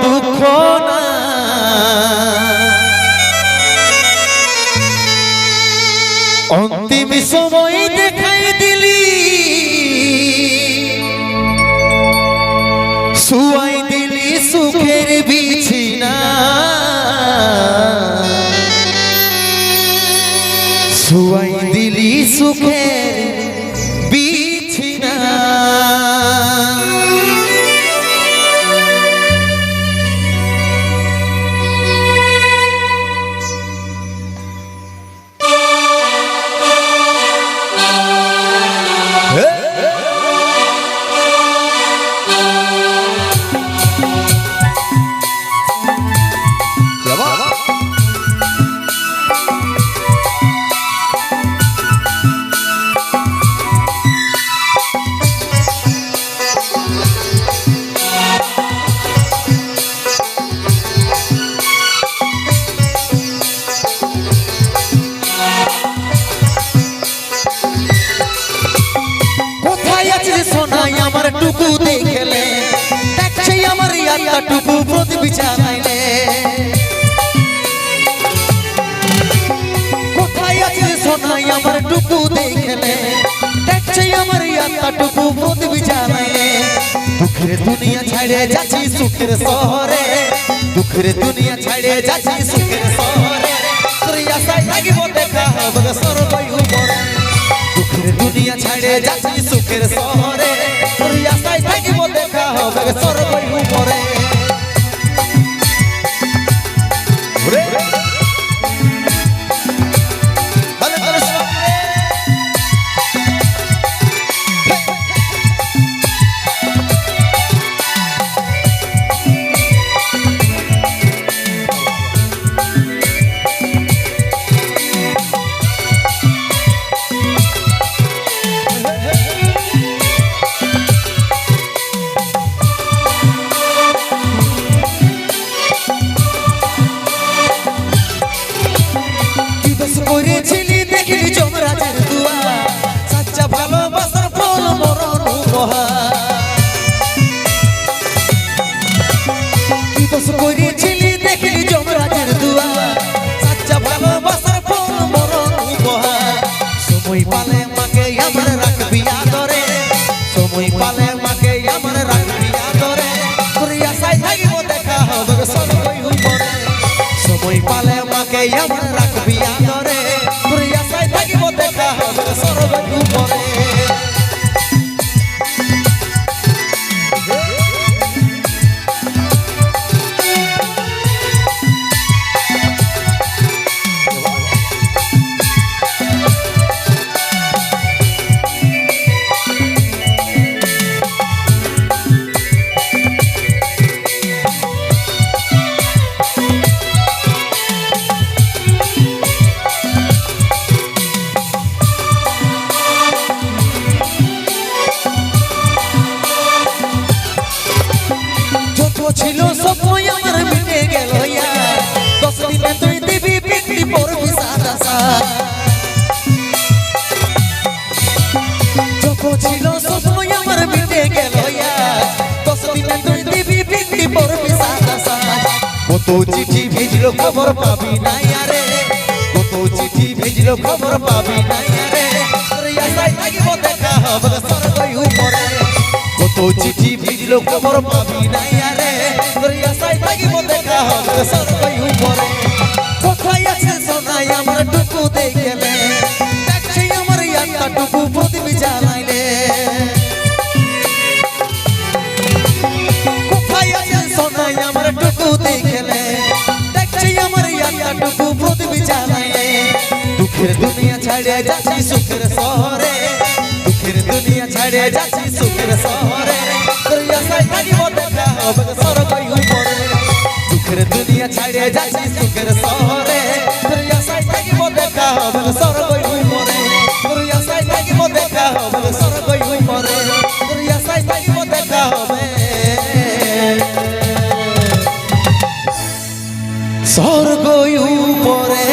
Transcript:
দুঃখ না, অন্তিম সময় দেখাই দিলি, শুয়াই দিলি সুখের বিছিনা, শুয়াই দিলি সুখের বিছিনা। সোনাই আমার টুকু দেখলে, দেখছে আমার ইয়াটা টুকু প্রতি বিছানাইলে। কোথায় আছে সোনাই আমার টুকু দেখলে, দেখছে আমার ইয়াটা টুকু প্রতি বিছানাইলে। দুঃখের দুনিয়া ছাড়ে যাচ্ছি সুখের শহরে, দুঃখের দুনিয়া ছাড়ে যাচ্ছি সুখের শহরে। তোর আশায় থাকিব দেখা হবে সরবই উপরে, দুঃখের দুনিয়া ছাড়ে যাচ্ছি সুখের শহরে। তোর আশায় থাকিব দেখা হবে সরবই উপরে। করেছিলি দেখলি যমরাজের দুয়া, সাচ্চা ভালোবাসার ফল মরণ উপহার। কি দোষ করেছিলি দেখলি যমরাজের দুয়া, সাচ্চা ভালোবাসার ফল মরণ উপহার। সময় পালে মাকে আমার রাখবি আদরে, সময় পালে মাকে আমার রাখবি আদরে। তোর আশায় থাকিব দেখা হবে সরবই উপরে, সময় পালে মাকে আমার রাখবি আদরে। তোর আশায় থাকিব দেখা হবে সরবই উপরে। ছিল সময় আমার মিটে গেল, 10 দিনে তুই দিবি বিক্রি পড়বি সাদা সাদ। যখন ছিল সময় আমার মিটে গেল, 10 দিনে তুই দিবি বিক্রি পড়বি সাদা সাদ। কত চিঠি ভেজলো খবর পাবি না আরে, কত চিঠি ভেজলো খবর পাবি না আরে। তোর আশায় থাকিব দেখা হবে সরবই উপরে, কত চিঠি ভিজলো খবর পাবি না আরে। তোর আশায় থাকিব দেখা হবে সরবই উপরে। কোথায় আছে সোনাই আমার টুকু দেখলে, দেখছি আমার ইয়াটা টুকু প্রদীপ জ্বালাইলে। কোথায় আছে সোনাই আমার টুকু দেখলে, দেখছি আমার ইয়াটা টুকু প্রদীপ জ্বালাইলে। দুঃখের দুনিয়া ছাড়ে যাচ্ছি সুখের শহরে, দুঃখের দুনিয়া ছাড়ে যাচ্ছি সুখের শহরে। তোর আশায় থাকিব দেখা হবে সরবই উপরে, দুঃখের দুনিয়া ছাড়ে যাচ্ছি সুখের শহরে। তোর আশায় থাকিব দেখা হবে সরবই উপরে, তোর আশায় থাকিব দেখা হবে সরবই উপরে, তোর আশায় থাকিব দেখা হবে স্বর্গই উপরে।